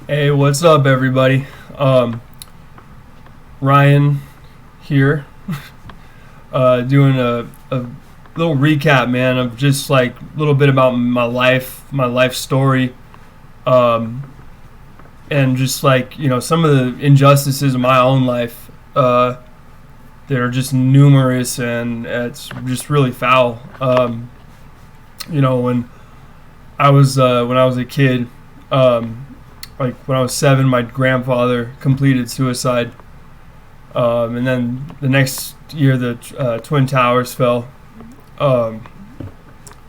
Hey, what's up, everybody? Ryan here, doing a little recap, man, of just like a little bit about my life story, um, and just like some of the injustices of my own life that are just numerous, and it's just really foul. When when I was a kid. Like when I was 7, my grandfather completed suicide, and then the next year the Twin Towers fell. Um,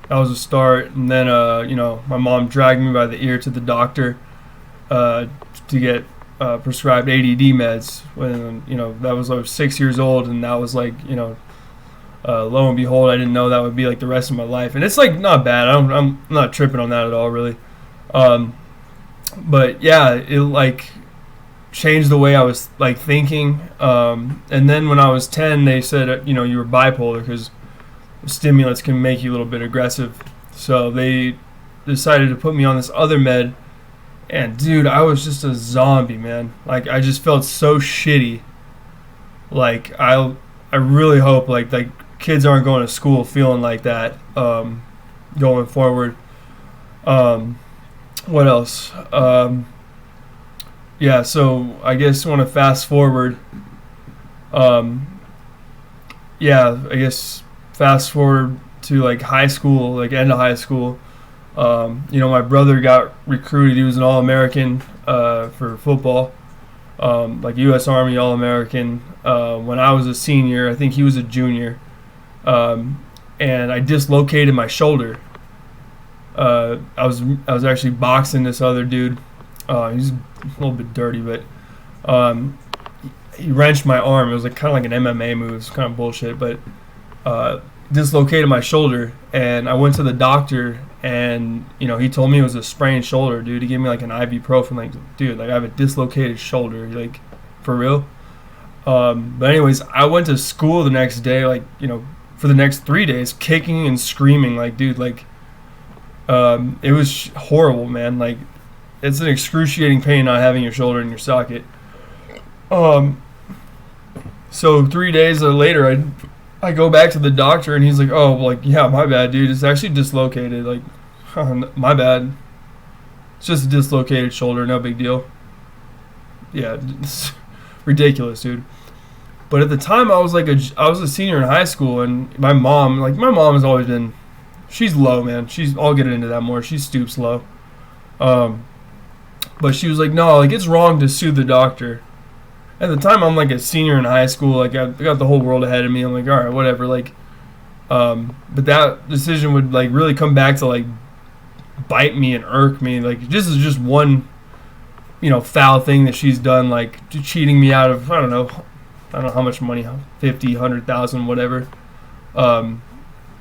that was a start, and then my mom dragged me by the ear to the doctor uh, to get prescribed ADD meds. When that was I was 6 years old, and that was like lo and behold, I didn't know that would be like the rest of my life, and it's like not bad. I'm not tripping on that at all, really. Um, but yeah, it like changed the way I was like thinking. And then when I was 10, they said you were bipolar because stimulants can make you a little bit aggressive. So they decided to put me on this other med, and dude, I was just a zombie, man. Like I just felt so shitty. Like I really hope like kids aren't going to school feeling like that going forward. Um, what else? Yeah, so I guess want to fast forward. Um, yeah, I guess fast forward to like high school, like end of high school. My brother got recruited. He was an All-American for football, like U.S. Army All-American. When I was a senior, I think he was a junior, and I dislocated my shoulder. I was actually boxing this other dude. He's a little bit dirty, but um, he wrenched my arm. It was like kind of like an MMA move. It's kind of bullshit, but dislocated my shoulder, and I went to the doctor, and he told me it was a sprained shoulder, dude. He gave me like an ibuprofen, like, dude, like I have a dislocated shoulder, like for real. But anyways, I went to school the next day, like for the next 3 days, kicking and screaming, like, dude, like. It was horrible, man. Like, it's an excruciating pain not having your shoulder in your socket. So 3 days later, I go back to the doctor, and he's like, "Oh, like, yeah, my bad, dude. It's actually dislocated. Like, my bad. It's just a dislocated shoulder. No big deal." Yeah, it's ridiculous, dude. But at the time, I was a senior in high school, and my mom has always been. She's low, man. I'll get into that more. She stoops low. But she was like, no, like it's wrong to sue the doctor. At the time, I'm like a senior in high school. Like I got the whole world ahead of me. I'm like, all right, whatever. Like, but that decision would like really come back to like bite me and irk me. Like this is just one, foul thing that she's done. Like cheating me out of I don't know how much money, 50, 100,000, whatever.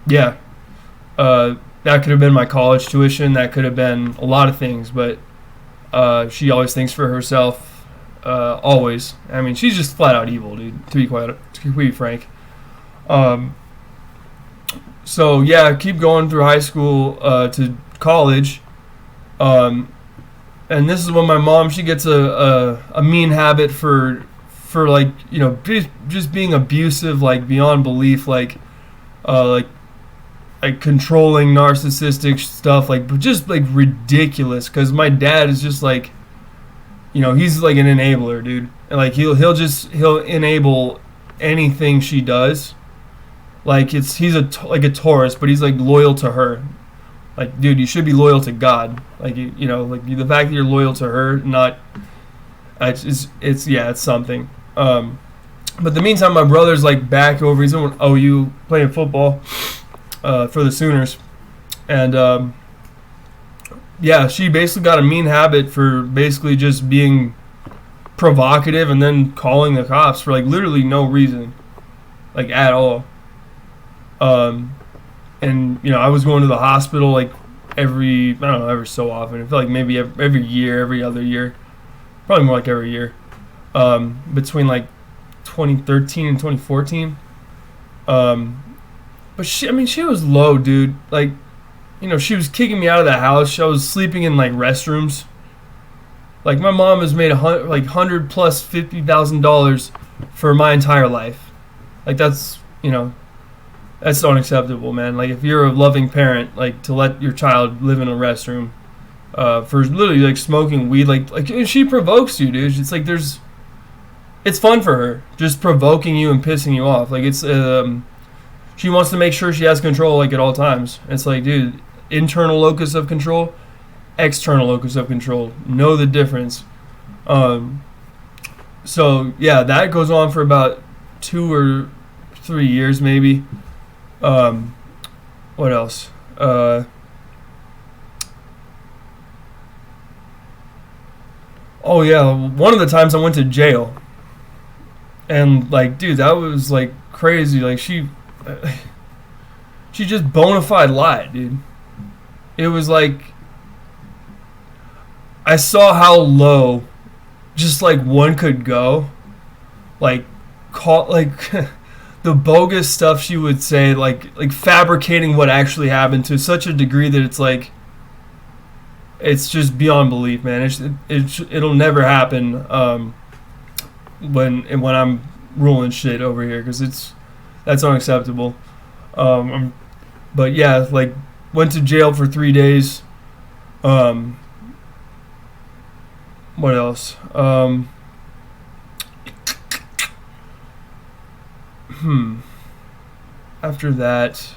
Yeah. That could have been my college tuition. That could have been a lot of things, but she always thinks for herself. Always. I mean, she's just flat out evil, dude. To be frank. So yeah, keep going through high school to college, and this is when my mom she gets a mean habit for like just being abusive, like beyond belief, like controlling, narcissistic stuff, like just like ridiculous. Because my dad is just like, he's like an enabler, dude. And like he'll enable anything she does. Like he's like a Taurus, but he's like loyal to her. Like, dude, you should be loyal to God. Like like the fact that you're loyal to her, not it's something. But the meantime, my brother's like back over. He's in OU playing football. For the Sooners, and yeah, she basically got a mean habit for basically just being provocative and then calling the cops for like literally no reason, like at all. And I was going to the hospital like every so often. I feel like maybe every year, every other year, probably more like every year, between like 2013 and 2014. But she was low, dude. Like, she was kicking me out of the house. I was sleeping in like restrooms. Like my mom has made like $100 plus $50,000 for my entire life. Like that's that's unacceptable, man. Like if you're a loving parent, like to let your child live in a restroom for literally like smoking weed, like she provokes you, dude. It's like it's fun for her, just provoking you and pissing you off. Like it's she wants to make sure she has control like at all times. It's like, dude, internal locus of control, external locus of control. Know the difference. So yeah, that goes on for about 2 or 3 years maybe. What else? Oh yeah, one of the times I went to jail, and like, dude, that was like crazy. Like she just bona fide lied, dude. It was like I saw how low just like one could go, like the bogus stuff she would say, like fabricating what actually happened to such a degree that it's like it's just beyond belief, man. It'll never happen when I'm ruling shit over here, because that's unacceptable. But yeah, like went to jail for 3 days. What else? After that,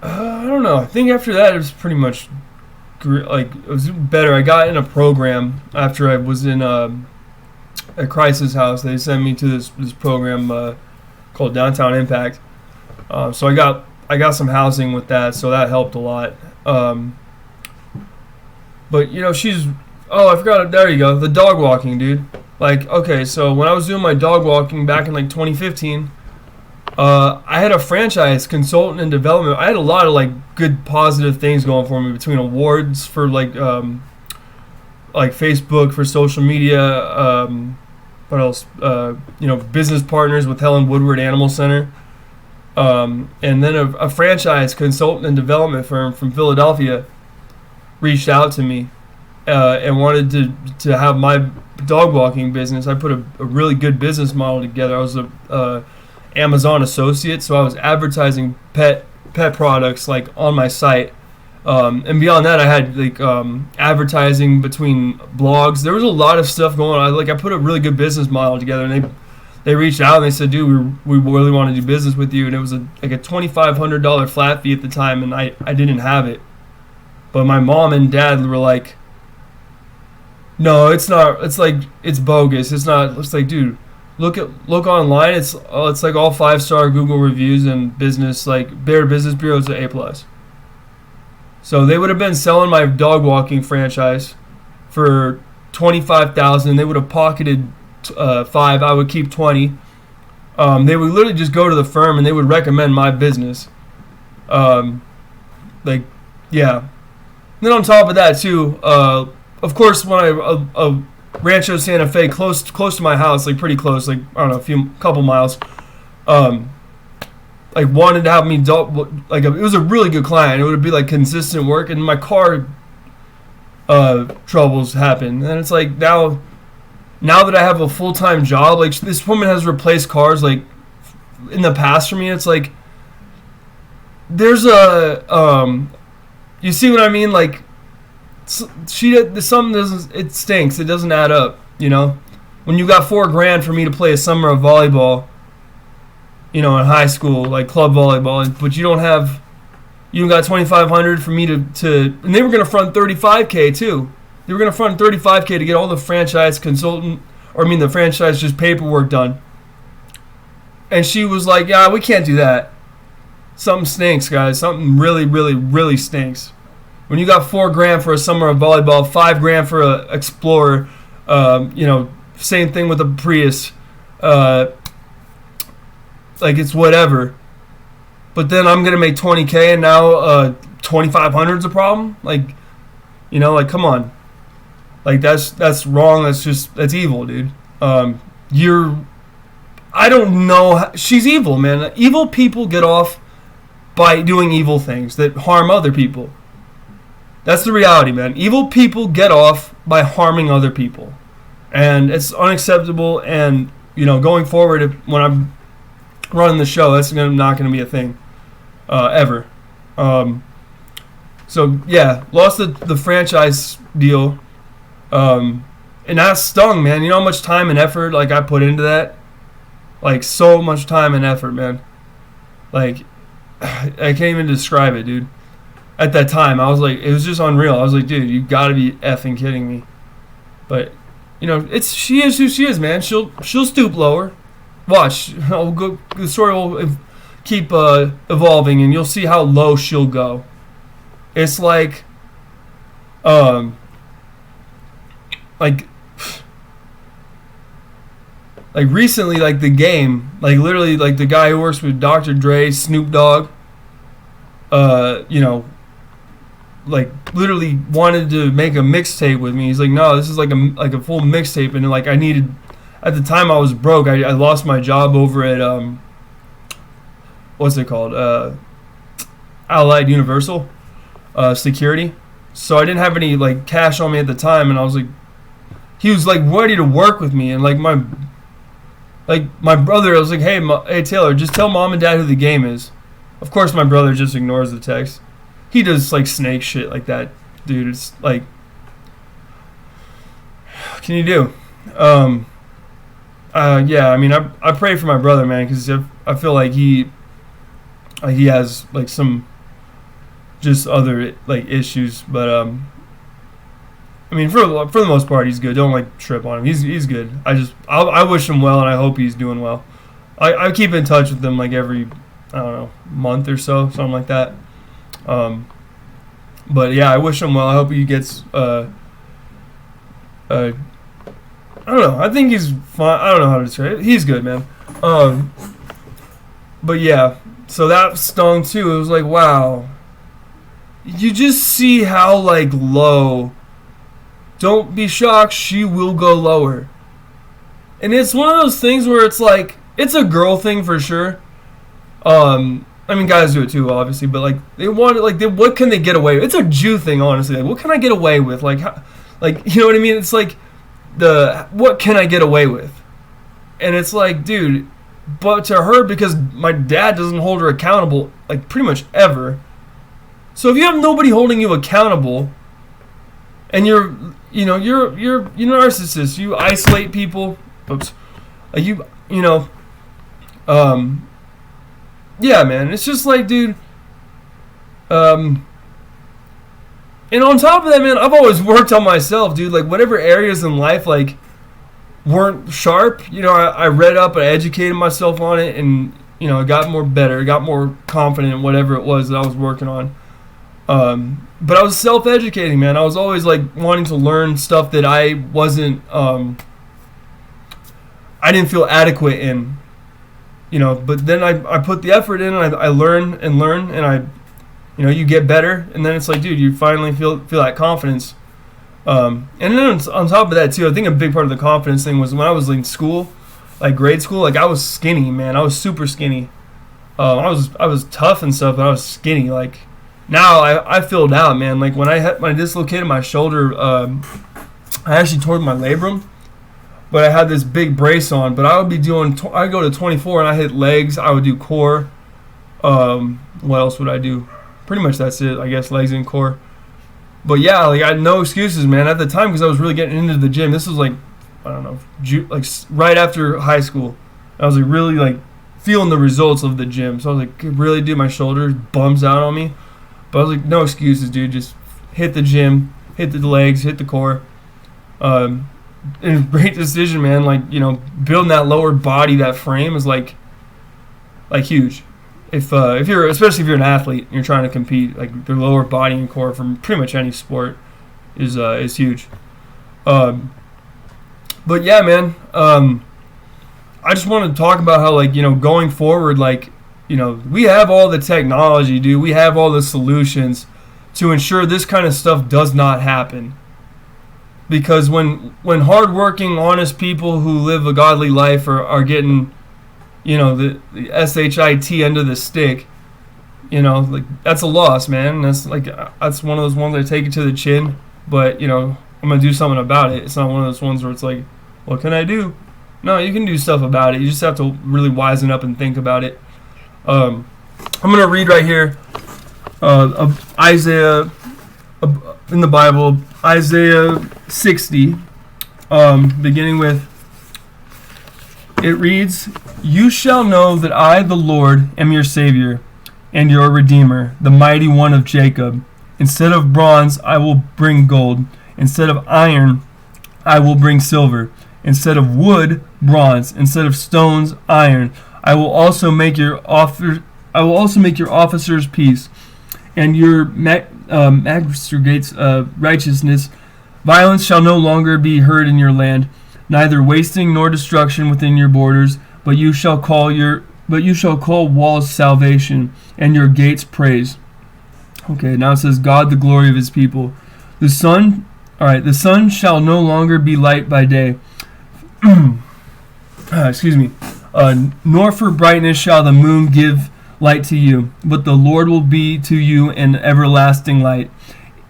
I don't know. I think after that it was pretty much like it was better. I got in a program after I was in a crisis house. They sent me to this program called Downtown Impact. So I got some housing with that, so that helped a lot. But she's I forgot. There you go. The dog walking, dude. Like, okay, so when I was doing my dog walking back in like 2015, I had a franchise consultant and development. I had a lot of like good positive things going for me, between awards for like Facebook, for social media. What else? Business partners with Helen Woodward Animal Center. And then a franchise consultant and development firm from Philadelphia reached out to me and wanted to have my dog walking business. I put a really good business model together. I was a Amazon associate, so I was advertising pet products like on my site, and beyond that I had like advertising between blogs. There was a lot of stuff going on. I put a really good business model together, and they reached out and they said, dude, we really want to do business with you. And it was like a $2,500 flat fee at the time, and I didn't have it. But my mom and dad were like, no, it's not. It's like, it's bogus. It's not. It's like, dude, look online. It's like all 5-star Google reviews, and business, like Better Business Bureau is an A+. So they would have been selling my dog walking franchise for $25,000. They would have pocketed 5. I would keep 20. They would literally just go to the firm and they would recommend my business. Yeah. And then on top of that too, of course, when I Rancho Santa Fe, close to my house, like pretty close, like I don't know, couple miles, like wanted to have me it was a really good client. It would be like consistent work, and my car troubles happen, and it's like now that I have a full-time job, like this woman has replaced cars like in the past for me. It's like there's you see what I mean? Like something doesn't, it stinks. It doesn't add up, When you got $4,000 for me to play a summer of volleyball, in high school, like club volleyball, but you don't got $2,500 for me to, and they were gonna front $35K too. They were gonna front $35K to get all the franchise the franchise just paperwork done. And she was like, yeah, we can't do that. Something stinks, guys. Something really, really, really stinks. When you got $4,000 for a summer of volleyball, $5,000 for a Explorer, same thing with a Prius, like it's whatever. But then I'm gonna make $20K, and now $2,500 is a problem. Like, come on. Like that's wrong. That's evil, dude. I don't know. She's evil, man. Evil people get off by doing evil things that harm other people. That's the reality, man. Evil people get off by harming other people. And it's unacceptable, and, going forward, when I'm running the show, that's not going to be a thing ever. So, yeah, lost the franchise deal. And that stung, man. You know how much time and effort, I put into that? So much time and effort, man. I can't even describe it, dude. At that time, I was it was just unreal. I was like, dude, you gotta be effing kidding me. But, she is who she is, man. She'll stoop lower. Watch. The story will keep evolving, and you'll see how low she'll go. It's recently, the game, literally, the guy who works with Dr. Dre, Snoop Dogg, literally wanted to make a mixtape with me. He's like, no, this is a full mixtape, and I needed. At the time, I was broke. I lost my job over at what's it called? Allied Universal Security. So I didn't have any cash on me at the time, and I was he was ready to work with me, and my brother, I was like, hey Taylor, just tell mom and dad who the game is. Of course, my brother just ignores the text. He does snake shit like that, dude. It's what can you do? Yeah, I mean, I pray for my brother, man, because I feel he has some just other issues, but I mean, for the most part, he's good. Don't trip on him. He's good. I wish him well, and I hope he's doing well. I keep in touch with him every, I don't know, month or so, something like that. But yeah, I wish him well. I hope he gets I don't know. I think he's fine. I don't know how to describe it. He's good, man. But yeah, so that stung too. It was wow. You just see how low. Don't be shocked, she will go lower. And it's one of those things where it's it's a girl thing for sure. I mean, guys do it too, obviously, but they want it. What can they get away with? It's a Jew thing, honestly. What can I get away with? How, you know what I mean? It's what can I get away with? And it's dude, but to her, because my dad doesn't hold her accountable, pretty much ever. So if you have nobody holding you accountable, and you're narcissist, you isolate people. Oops. Yeah, man, it's just dude. And on top of that, man, I've always worked on myself, dude. Whatever areas in life weren't sharp, I read up, I educated myself on it, and I got more better, got more confident in whatever it was that I was working on. But I was self-educating, man. I was always wanting to learn stuff that I wasn't, I didn't feel adequate in. But then I put the effort in, and I learn, and I, you get better, and then it's dude, you finally feel that confidence. And then on top of that too, I think a big part of the confidence thing was when I was in school, grade school, I was skinny, man. I was super skinny. I was tough and stuff, but I was skinny. Now I filled out, man. When I dislocated my shoulder, I actually tore my labrum. But I had this big brace on. But I would be doing, I go to 24 and I hit legs. I would do core. What else would I do? Pretty much that's it, I guess, legs and core. But yeah, I had no excuses, man, at the time, because I was really getting into the gym. This was I don't know, right after high school. I was really feeling the results of the gym. So I was really, dude, my shoulder bums out on me. But I was no excuses, dude. Just hit the gym, hit the legs, hit the core. And a great decision, man. Building that lower body, that frame is huge. If you're, especially if you're an athlete and you're trying to compete, the lower body and core from pretty much any sport is huge. But yeah, man. I just want to talk about how going forward, we have all the technology, dude. We have all the solutions to ensure this kind of stuff does not happen. Because when hardworking, honest people who live a godly life are getting, the SHIT end of the stick, like that's a loss, man. That's one of those ones I take it to the chin, but I'm gonna do something about it. It's not one of those ones where it's like, what can I do? No, you can do stuff about it. You just have to really wisen up and think about it. I'm gonna read right here, Isaiah in the Bible, Isaiah 60, beginning with. It reads, "You shall know that I, the Lord, am your Savior and your Redeemer, the mighty one of Jacob. Instead of bronze, I will bring gold. Instead of iron, I will bring silver. Instead of wood, bronze. Instead of stones, iron. I will also make your officers peace, and your magistrates righteousness. Violence shall no longer be heard in your land, neither wasting nor destruction within your borders. But you shall call walls salvation, and your gates praise." Okay, now it says, "God, the glory of His people. The sun shall no longer be light by day." Nor for brightness shall the moon give light to you, but the Lord will be to you an everlasting light,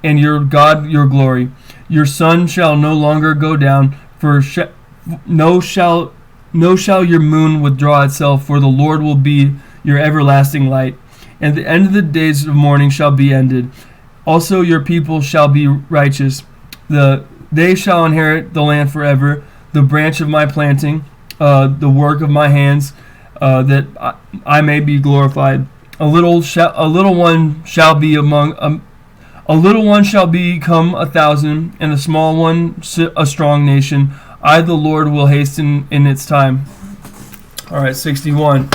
and your God your glory. Your sun shall no longer go down, no shall your moon withdraw itself, for the Lord will be your everlasting light. And the end of the days of mourning shall be ended. Also your people shall be righteous. They shall inherit the land forever, the branch of my planting, the work of my hands, that I may be glorified. A little one shall become 1,000, and a small one a strong nation. I, the Lord, will hasten in its time. All right, 61.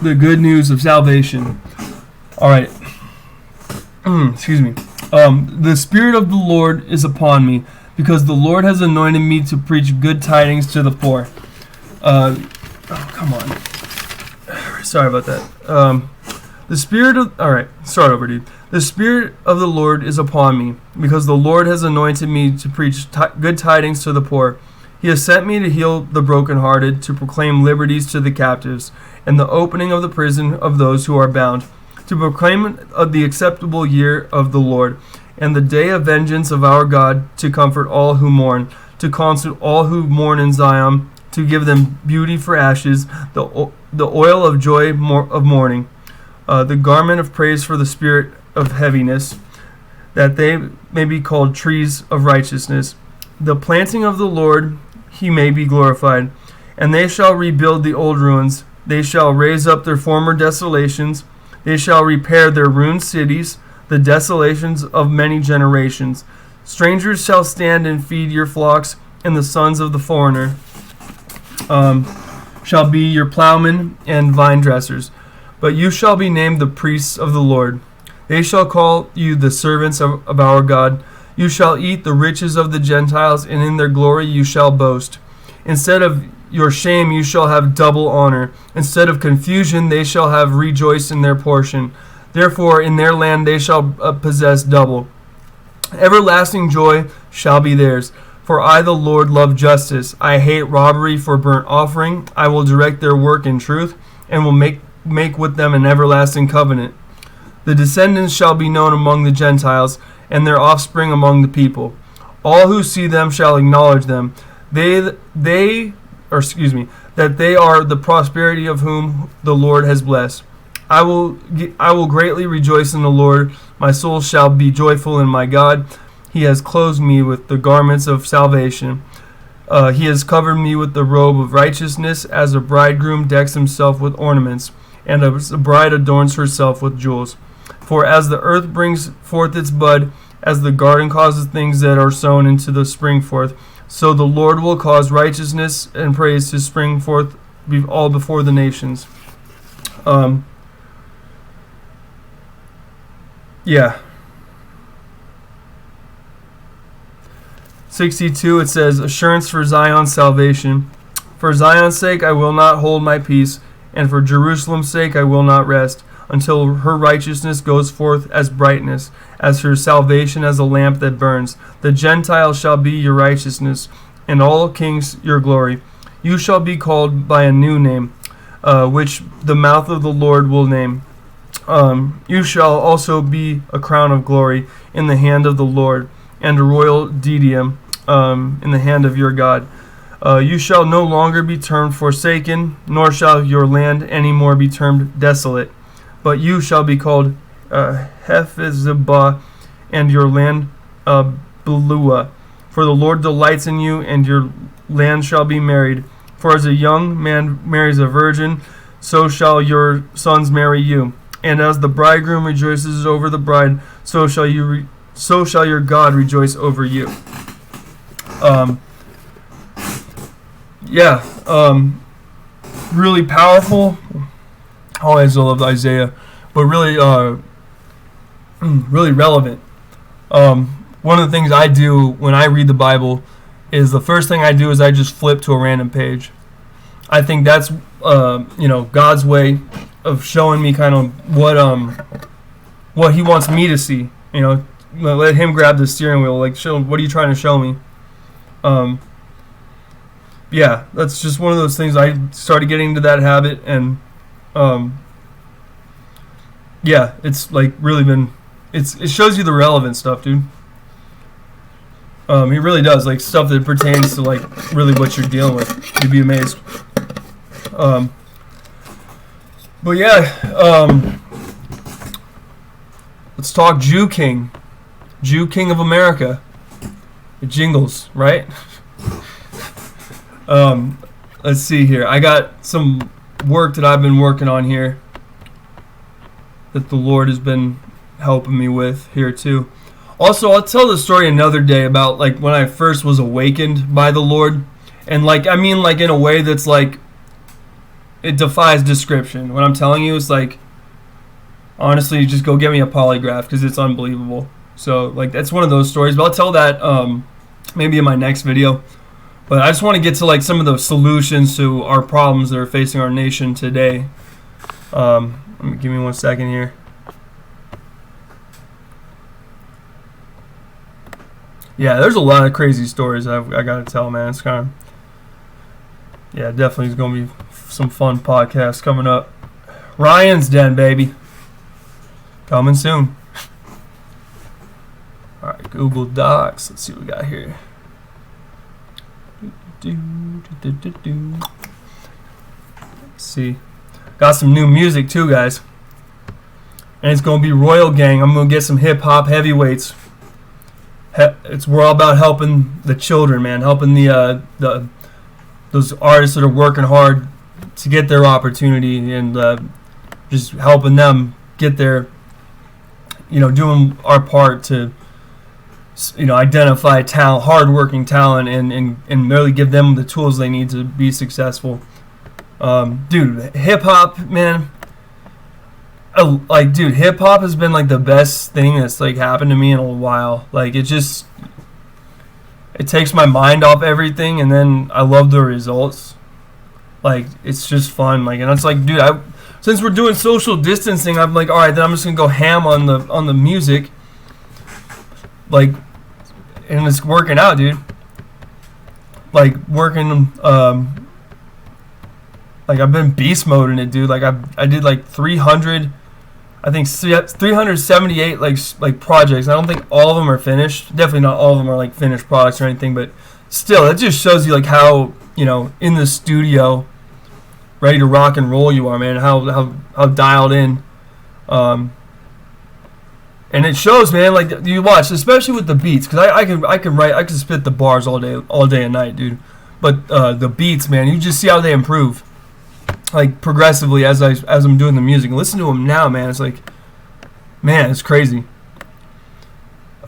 The good news of salvation. All right. Excuse me. The Spirit of the Lord is upon me, because the Lord has anointed me to preach good tidings to the poor. Come on. Sorry about that. The Spirit of the Lord is upon me, because the Lord has anointed me to preach good tidings to the poor. He has sent me to heal the brokenhearted, to proclaim liberties to the captives, and the opening of the prison of those who are bound, to proclaim the acceptable year of the Lord, and the day of vengeance of our God, to comfort all who mourn, to console all who mourn in Zion, to give them beauty for ashes, the oil of joy of mourning, the garment of praise for the spirit of heaviness, that they may be called trees of righteousness, the planting of the Lord, He may be glorified. And they shall rebuild the old ruins. They shall raise up their former desolations. They shall repair their ruined cities, the desolations of many generations. Strangers shall stand and feed your flocks, and the sons of the foreigner shall be your plowmen and vine dressers. But you shall be named the priests of the Lord. They shall call you the servants of our God. You shall eat the riches of the Gentiles, and in their glory you shall boast. Instead of your shame you shall have double honor. Instead of confusion they shall have rejoice in their portion. Therefore in their land they shall possess double. Everlasting joy shall be theirs. For I, the Lord, love justice. I hate robbery for burnt offering. I will direct their work in truth, and will make with them an everlasting covenant. The descendants shall be known among the Gentiles, and their offspring among the people. All who see them shall acknowledge them. That they are the prosperity of whom the Lord has blessed. I will greatly rejoice in the Lord. My soul shall be joyful in my God. He has clothed me with the garments of salvation. He has covered me with the robe of righteousness, as a bridegroom decks himself with ornaments, and as a bride adorns herself with jewels. For as the earth brings forth its bud, as the garden causes things that are sown into the spring forth, so the Lord will cause righteousness and praise to spring forth all before the nations. 62, it says, assurance for Zion's salvation. For Zion's sake I will not hold my peace, and for Jerusalem's sake I will not rest, until her righteousness goes forth as brightness, as her salvation as a lamp that burns. The Gentiles shall be your righteousness, and all kings your glory. You shall be called by a new name, which the mouth of the Lord will name. You shall also be a crown of glory in the hand of the Lord, and a royal diadem in the hand of your God. You shall no longer be termed forsaken, nor shall your land any more be termed desolate, but you shall be called Hephzibah, and your land Beulah. For the Lord delights in you, and your land shall be married. For as a young man marries a virgin, so shall your sons marry you. And as the bridegroom rejoices over the bride, so shall your God rejoice over you. Really powerful. Always love Isaiah, but really, really relevant. One of the things I do when I read the Bible is the first thing I do is I just flip to a random page. I think that's God's way of showing me kind of what He wants me to see. Let Him grab the steering wheel. Like, show what are you trying to show me? That's just one of those things. I started getting into that habit, and it's like really been. It shows you the relevant stuff, dude. He really does, like stuff that pertains to like really what you're dealing with. You'd be amazed. Let's talk Jew King of America. It jingles, right? Let's see here. I got some work that I've been working on here that the Lord has been helping me with here too. Also, I'll tell the story another day about like when I first was awakened by the Lord, and like in a way that's like it defies description. What I'm telling you is like, honestly, just go get me a polygraph because it's unbelievable. So like that's one of those stories, but I'll tell that maybe in my next video. But I just want to get to like some of the solutions to our problems that are facing our nation today. Give me 1 second here. Yeah, there's a lot of crazy stories I got to tell, man. It's kind of, definitely is going to be some fun podcasts coming up. Ryan's Den, baby. Coming soon. All right, Google Docs. Let's see what we got here. Let's see. Got some new music too, guys. And it's going to be Royal Gang. I'm going to get some hip-hop heavyweights. We're all about helping the children, man. Helping those artists that are working hard to get their opportunity, and just helping them get their, doing our part to, identify talent, hard-working talent, and really give them the tools they need to be successful. Dude, hip-hop, man. Hip-hop has been like the best thing that's like happened to me in a while. Like it takes my mind off everything, and then I love the results. Like it's just fun. Like, and it's like, dude, since we're doing social distancing, I'm like, all right, then I'm just gonna go ham on the music. Like, and it's working out, dude. Like working, like I've been beast mode in it, dude. Like I did like 300. I think 378 like projects. I don't think all of them are finished. Definitely not all of them are like finished products or anything, but still, it just shows you like how in the studio, ready to rock and roll you are, man. How dialed in, and it shows, man. Like you watch, especially with the beats, because I can spit the bars all day and night, dude. But the beats, man, you just see how they improve. Like progressively as I'm doing the music. Listen to them now, man. It's like, man, it's crazy.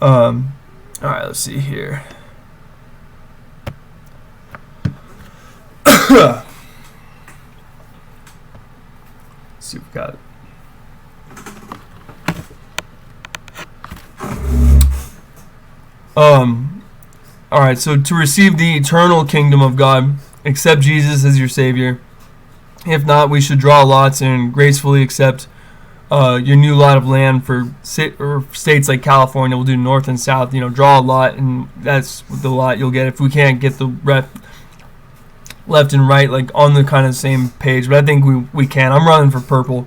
All right, let's see here. Let's see what we got. All right, so to receive the eternal kingdom of God, accept Jesus as your Savior. If not, we should draw lots and gracefully accept your new lot of land for states like California. We'll do north and south. Draw a lot, and that's the lot you'll get. If we can't get the left and right like on the kind of same page, but I think we can. I'm running for purple.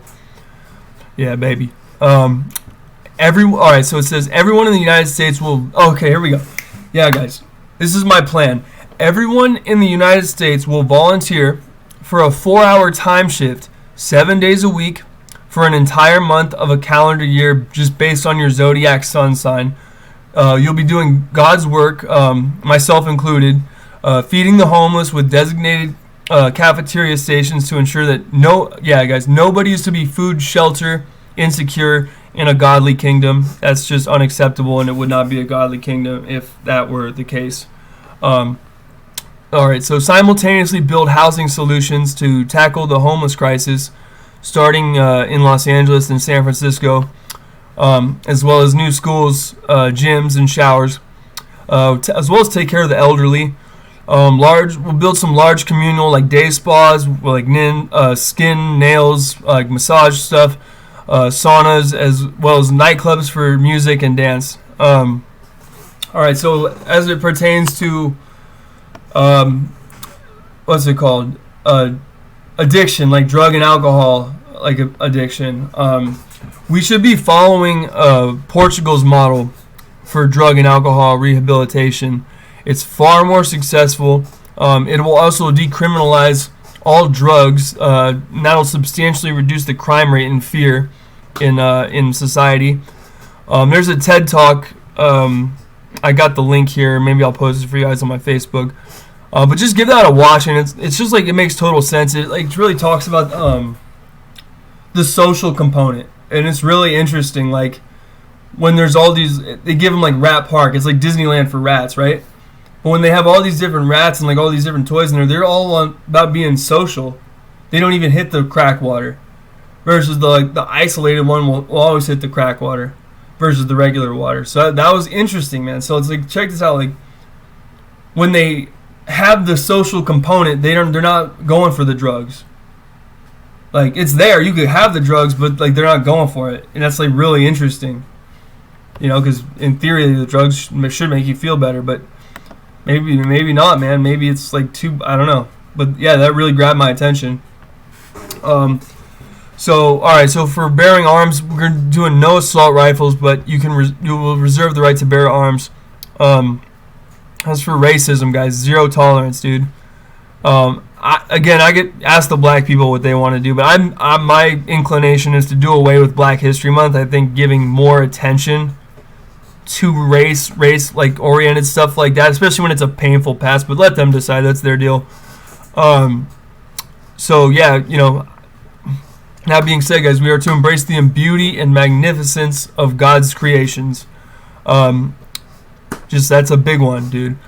Yeah, baby. All right, so it says everyone in the United States will. Okay, here we go. Yeah, guys, this is my plan. Everyone in the United States will volunteer for a 4-hour time shift, 7 days a week, for an entire month of a calendar year, just based on your zodiac sun sign. You'll be doing God's work, myself included, feeding the homeless with designated cafeteria stations to ensure that nobody is to be food, shelter, insecure in a godly kingdom. That's just unacceptable, and it would not be a godly kingdom if that were the case. All right, so simultaneously build housing solutions to tackle the homeless crisis, starting in Los Angeles and San Francisco, as well as new schools, gyms, and showers, as well as take care of the elderly. We'll build some large communal like day spas, like skin, nails, like massage stuff, saunas, as well as nightclubs for music and dance. All right, so as it pertains to what's it called? Addiction, like drug and alcohol, like addiction. We should be following Portugal's model for drug and alcohol rehabilitation. It's far more successful. It will also decriminalize all drugs. And that'll substantially reduce the crime rate and fear in society. There's a TED Talk. I got the link here. Maybe I'll post it for you guys on my Facebook. But just give that a watch, and it's just like it makes total sense. It like really talks about the social component, and it's really interesting. Like when there's all these, they give them like Rat Park. It's like Disneyland for rats, right? But when they have all these different rats and like all these different toys in there, they're all about being social. They don't even hit the crack water, versus the isolated one will always hit the crack water, versus the regular water. So that was interesting, man. So it's like, check this out. Like when they have the social component, they're not going for the drugs. Like it's there, you could have the drugs, but like they're not going for it, and that's like really interesting. You know, because in theory the drugs should make you feel better, but maybe not, man. Maybe it's like I don't know. But yeah, that really grabbed my attention. So all right, so for bearing arms, we're doing no assault rifles, but you will reserve the right to bear arms. As for racism, guys, zero tolerance, dude. I get asked the black people what they want to do, but my inclination is to do away with Black History Month. I think giving more attention to race like oriented stuff like that, especially when it's a painful past, but let them decide. That's their deal. So yeah, you know, that being said, guys, we are to embrace the beauty and magnificence of God's creations. Just that's a big one, dude.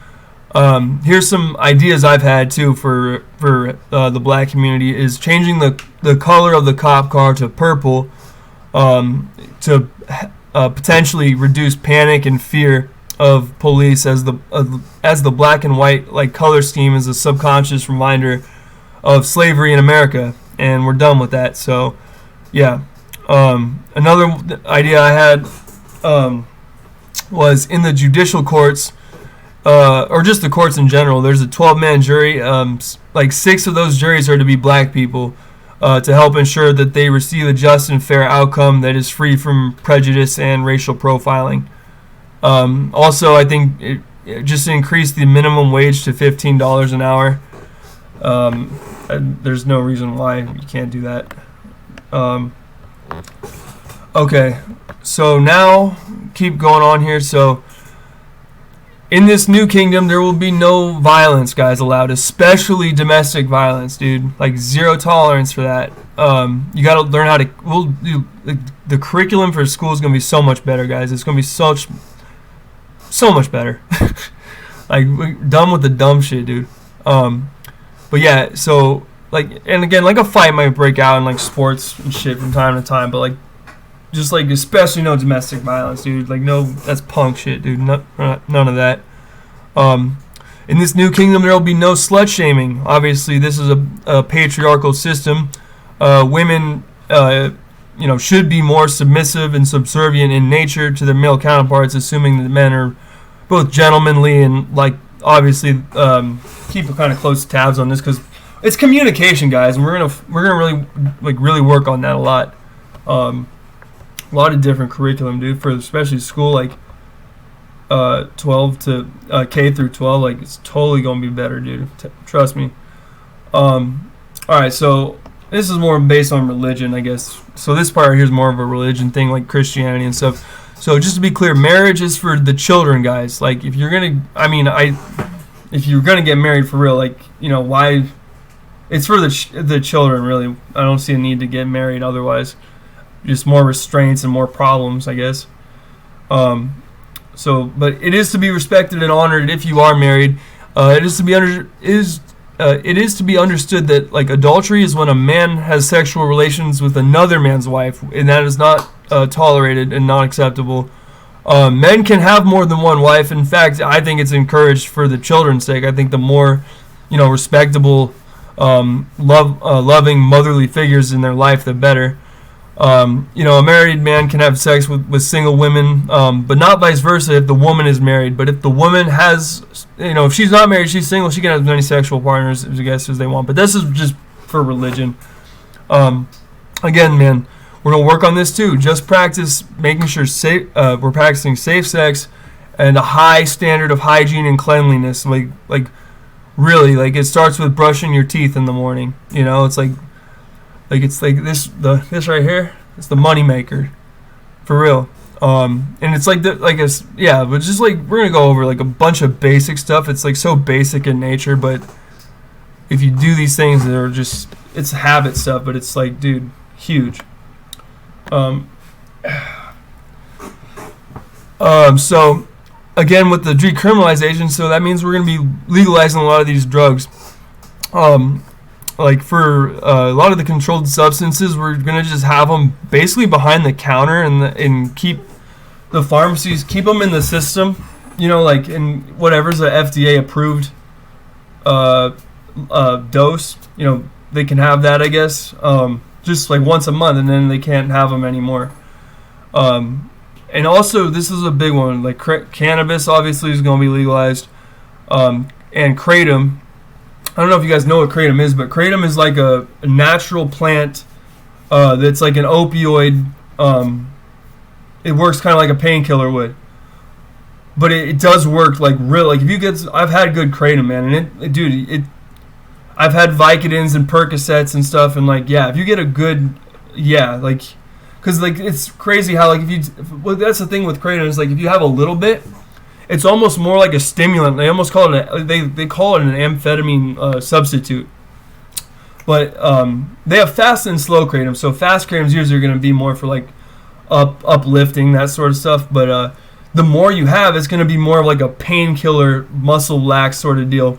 Here's some ideas I've had too for the black community: is changing the color of the cop car to purple to potentially reduce panic and fear of police, as the black and white like color scheme is a subconscious reminder of slavery in America, and we're done with that. So yeah, another idea I had was in the judicial courts, or just the courts in general. There's a 12-man jury. Like 6 of those juries are to be black people, to help ensure that they receive a just and fair outcome that is free from prejudice and racial profiling. Also, I think just increase the minimum wage to $15 an hour. There's no reason why you can't do that. Okay, so now keep going on here. So in this new kingdom, there will be no violence, guys, allowed, especially domestic violence, dude. Like zero tolerance for that. You got to learn how to. The curriculum for school is gonna be so much better, guys. It's gonna be so much better. Like we're done with the dumb shit, dude. But yeah, so like, and again, like a fight might break out in like sports and shit from time to time, but like, just like especially no domestic violence, dude. Like no, that's punk shit, dude. None of that. In this new kingdom, there will be no slut shaming. Obviously, this is a patriarchal system. Women, should be more submissive and subservient in nature to their male counterparts, assuming that men are both gentlemanly and like obviously keep kind of close tabs on this because it's communication, guys, and we're gonna really work on that a lot. A lot of different curriculum, dude, for especially school, like 12 to K through 12. Like, it's totally gonna be better, dude. Trust me. All right, so this is more based on religion, I guess. So this part right here is more of a religion thing, like Christianity and stuff. So just to be clear, marriage is for the children, guys. Like, if you're gonna, if you're gonna get married for real, like, why? It's for the children, really. I don't see a need to get married otherwise. Just more restraints and more problems, I guess. But it is to be respected and honored if you are married. It is to be understood that, like, adultery is when a man has sexual relations with another man's wife, and that is not tolerated and not acceptable. Men can have more than one wife. In fact, I think it's encouraged for the children's sake. I think the more, respectable, loving motherly figures in their life, the better. A married man can have sex with single women, but not vice versa if the woman is married. But if the woman has, if she's not married, she's single, she can have as many sexual partners, I guess, as they want. But this is just for religion. Again, man, we're going to work on this too. Just practice making sure we're practicing safe sex and a high standard of hygiene and cleanliness. Like really, like, it starts with brushing your teeth in the morning. It's like this right here. It's the money maker, for real. And it's like but just like we're gonna go over like a bunch of basic stuff. It's like so basic in nature, but if you do these things, they're just, it's habit stuff. But it's like, dude, huge. So again, with the decriminalization, so that means we're gonna be legalizing a lot of these drugs. Like for a lot of the controlled substances, we're gonna just have them basically behind the counter and keep the pharmacies, keep them in the system, like in whatever's a FDA approved dose. They can have that, I guess, just like once a month, and then they can't have them anymore. And also, this is a big one. Like cannabis, obviously, is going to be legalized, and kratom. I don't know if you guys know what kratom is, but kratom is like a natural plant that's like an opioid. It works kind of like a painkiller would, but it does work like real. Like if you get, I've had good kratom, man, and I've had Vicodins and Percocets and stuff, and like, yeah, if you get a good, because like it's crazy how like that's the thing with kratom is like if you have a little bit, it's almost more like a stimulant. They almost call it they call it an amphetamine substitute. But they have fast and slow kratom. So fast kratom's usually going to be more for like uplifting, that sort of stuff. But the more you have, it's going to be more of like a painkiller, muscle lax sort of deal.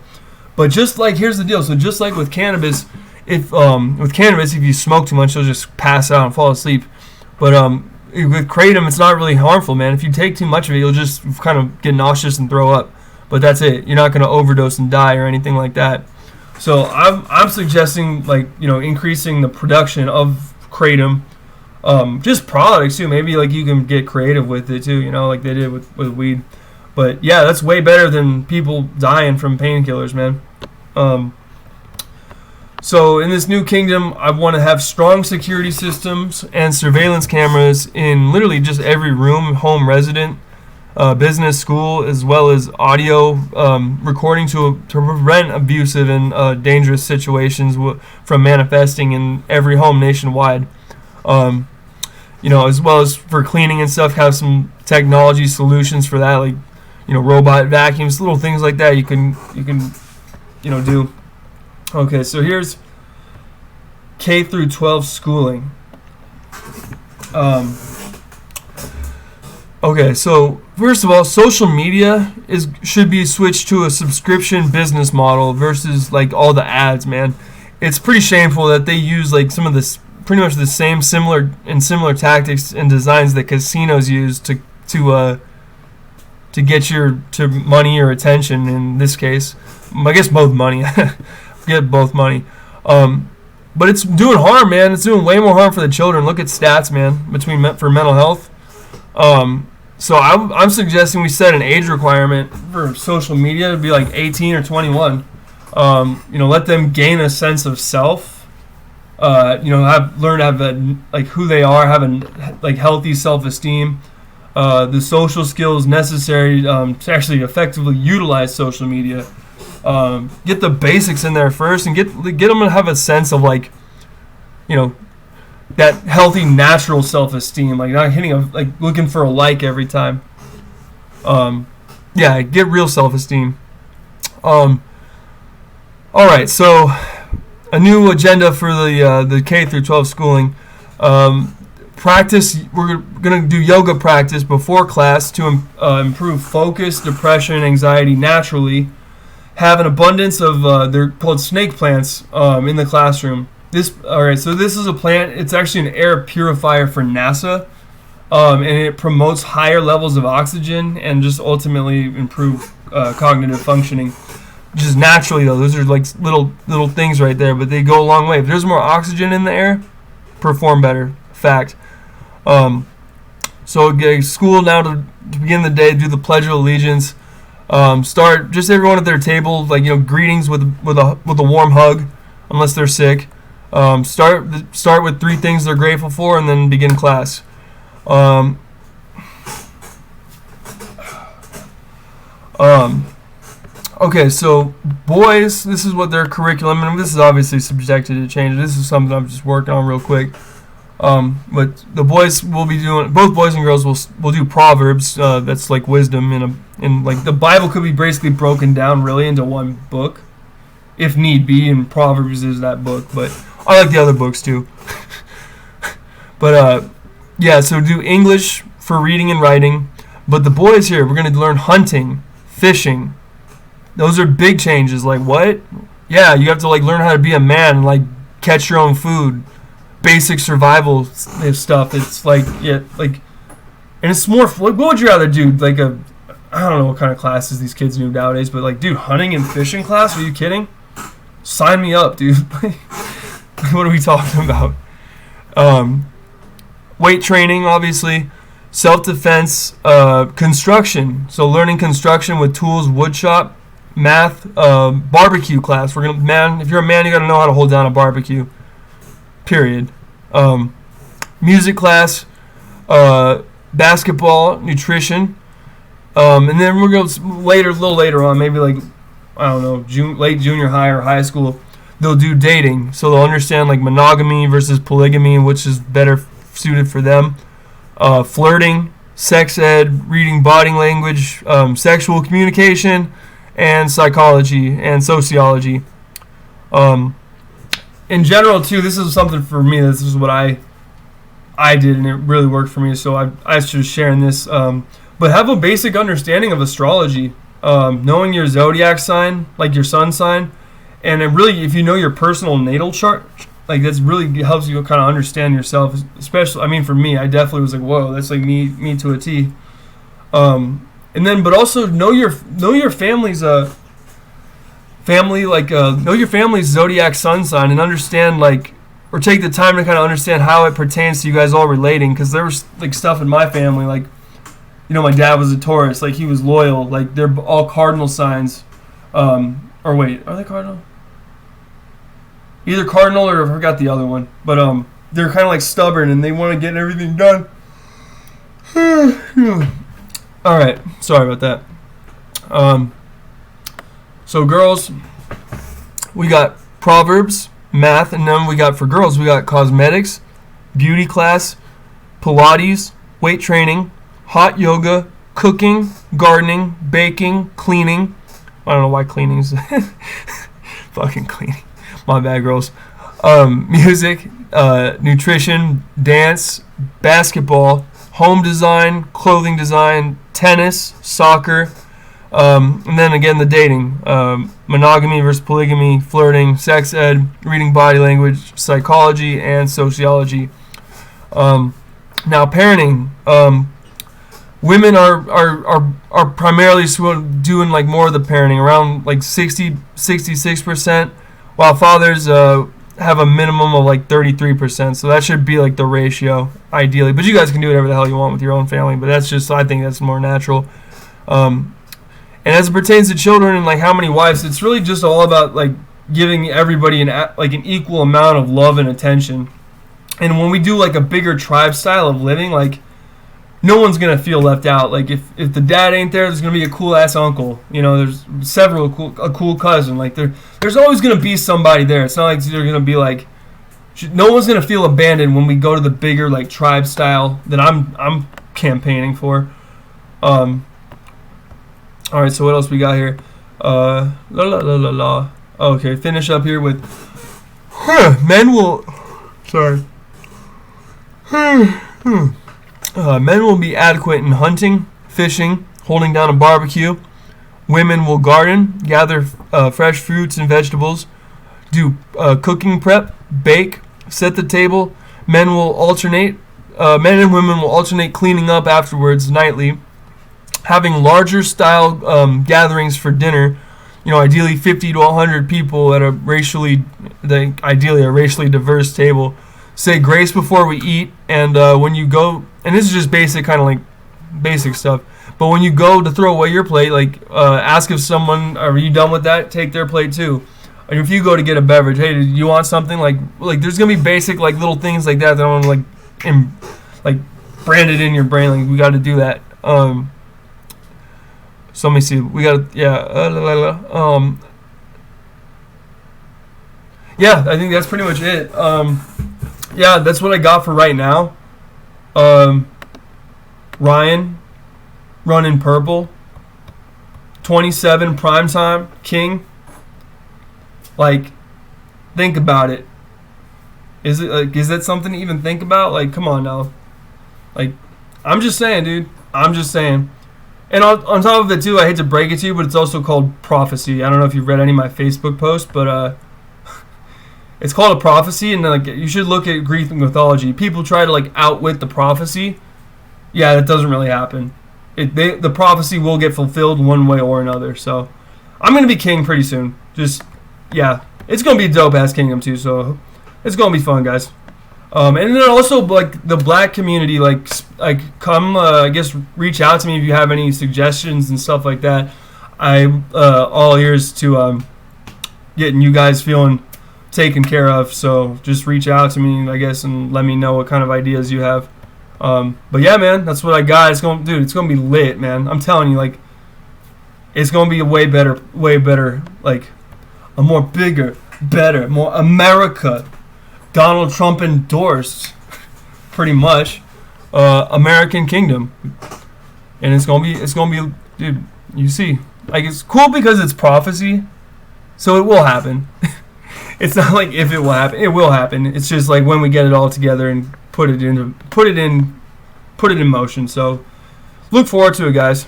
But just like, here's the deal. So just like with cannabis, if you smoke too much, you'll just pass out and fall asleep. But with kratom, it's not really harmful, man. If you take too much of it, you'll just kind of get nauseous and throw up. But that's it. You're not going to overdose and die or anything like that. So I'm suggesting like increasing the production of kratom, just products too. Maybe like you can get creative with it too. Like they did with weed. But yeah, that's way better than people dying from painkillers, man. So in this new kingdom, I want to have strong security systems and surveillance cameras in literally just every room, home, resident, business, school, as well as audio recording to prevent abusive and dangerous situations from manifesting in every home nationwide. As well as for cleaning and stuff, have some technology solutions for that, like robot vacuums, little things like that you can do. Okay, so here's K through 12 schooling. Okay, so first of all, social media should be switched to a subscription business model versus like all the ads, man. It's pretty shameful that they use like some of this, pretty much the same similar tactics and designs that casinos use to get your money or attention. In this case, I guess both money. Get both money. But it's doing harm, man. It's doing way more harm for the children. Look at stats, man, for mental health. So I'm suggesting we set an age requirement for social media to be like 18 or 21. Let them gain a sense of self Have learn to have like who they are, have a like healthy self-esteem, the social skills necessary to actually effectively utilize social media. Get the basics in there first, and get them to have a sense of like, that healthy natural self-esteem, like not looking for a like every time. Get real self-esteem. All right, so a new agenda for the K through 12 schooling. Practice. We're gonna do yoga practice before class to improve focus, depression, anxiety naturally. Have an abundance of they're called snake plants in the classroom. So this is a plant. It's actually an air purifier for NASA, and it promotes higher levels of oxygen and just ultimately improve cognitive functioning. Just naturally though, those are like little things right there, but they go a long way. If there's more oxygen in the air, perform better. Fact. So school now to begin the day, do the Pledge of Allegiance. Start just everyone at their table, greetings with a warm hug, unless they're sick. Start with 3 things they're grateful for, and then begin class. Okay, so boys, this is what their curriculum, and this is obviously subjected to change. This is something I'm just working on real quick. But the boys will be doing, both boys and girls will do Proverbs. That's like wisdom in like the Bible could be basically broken down really into one book, if need be, and Proverbs is that book. But I like the other books too. But so do English for reading and writing. But the boys here, we're going to learn hunting, fishing. Those are big changes. Like what? Yeah, you have to learn how to be a man and catch your own food. Basic survival stuff. It's and it's more. What would you rather do? I don't know what kind of classes these kids do nowadays, but dude, hunting and fishing class? Are you kidding? Sign me up, dude. What are we talking about? Weight training, obviously. Self-defense, construction. So learning construction with tools, wood shop, math, barbecue class. If you're a man, you got to know how to hold down a barbecue. Period. Music class, basketball, nutrition, and then we're going to a little later on, maybe late junior high or high school. They'll do dating, so they'll understand monogamy versus polygamy, which is better suited for them. Flirting, sex ed, reading body language, sexual communication, and psychology and sociology. In general, too, this is something for me. This is what I did, and it really worked for me. So I was just sharing this. But have a basic understanding of astrology, knowing your zodiac sign, like your sun sign, and it really, if you know your personal natal chart, that's really helps you kind of understand yourself. Especially, for me, I definitely was whoa, that's me to a T. And then, but also know your family's know your family's zodiac sun sign and understand or take the time to kind of understand how it pertains to you guys all relating, because there was stuff in my family my dad was a Taurus, he was loyal, they're all cardinal signs, or wait, are they cardinal? Either cardinal or I forgot the other one, but they're kind of stubborn and they want to get everything done. All right, sorry about that. So girls, we got Proverbs, math, and then we got, for girls, we got cosmetics, beauty class, Pilates, weight training, hot yoga, cooking, gardening, baking, cleaning. I don't know why cleaning's fucking cleaning. My bad, girls. Music, nutrition, dance, basketball, home design, clothing design, tennis, soccer, and then again the dating, monogamy versus polygamy, flirting, sex ed, reading body language, psychology, and sociology. Now parenting, women are primarily doing more of the parenting, around 66%, while fathers have a minimum of 33%. So that should be the ratio ideally. But you guys can do whatever the hell you want with your own family. But that's just, I think that's more natural. And as it pertains to children and how many wives, it's really just all about giving everybody an equal amount of love and attention. And when we do like a bigger tribe style of living, like no one's gonna feel left out. Like if the dad ain't there, there's gonna be a cool ass uncle. There's a cool cousin. Like there's always gonna be somebody there. It's not like they're gonna be like, no one's gonna feel abandoned when we go to the bigger like tribe style that I'm campaigning for. All right, so what else we got here? Okay, finish up here with men will. Sorry. Men will be adequate in hunting, fishing, holding down a barbecue. Women will garden, gather fresh fruits and vegetables, do cooking prep, bake, set the table. Men and women will alternate cleaning up afterwards nightly. Having larger style gatherings for dinner, ideally 50 to 100 people at a racially diverse table. Say grace before we eat, and when you go, and this is just basic stuff, but when you go to throw away your plate, ask if someone, are you done with that? Take their plate too. And if you go to get a beverage, hey, do you want something? Like there's gonna be basic little things like that I want to branded in your brain. Like we got to do that. So let me see. We got yeah. I think that's pretty much it. Yeah, that's what I got for right now. Ryan, running purple. 27 primetime king. Think about it. Is that something to even think about? Come on now. I'm just saying, dude. I'm just saying. And on top of it too, I hate to break it to you, but it's also called prophecy. I don't know if you've read any of my Facebook posts, but it's called a prophecy, and you should look at Greek mythology. People try to outwit the prophecy. Yeah, that doesn't really happen. The prophecy will get fulfilled one way or another. So I'm gonna be king pretty soon. Yeah, it's gonna be a dope ass kingdom too. So it's gonna be fun, guys. And then also the black community, come I guess reach out to me if you have any suggestions and stuff like that. I'm all ears to getting you guys feeling taken care of. So just reach out to me, I guess, and let me know what kind of ideas you have. But yeah, man, that's what I got. It's gonna be lit, man. I'm telling you, it's gonna be a way better, a more bigger, better, more America. Donald Trump endorsed, pretty much, American Kingdom, and it's gonna be, dude. You see, it's cool because it's prophecy, so it will happen. It's not like if it will happen, it will happen. It's just when we get it all together and put it in motion. So look forward to it, guys.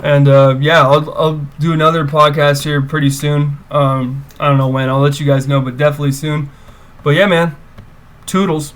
And yeah, I'll do another podcast here pretty soon. I don't know when. I'll let you guys know, but definitely soon. But yeah, man, toodles.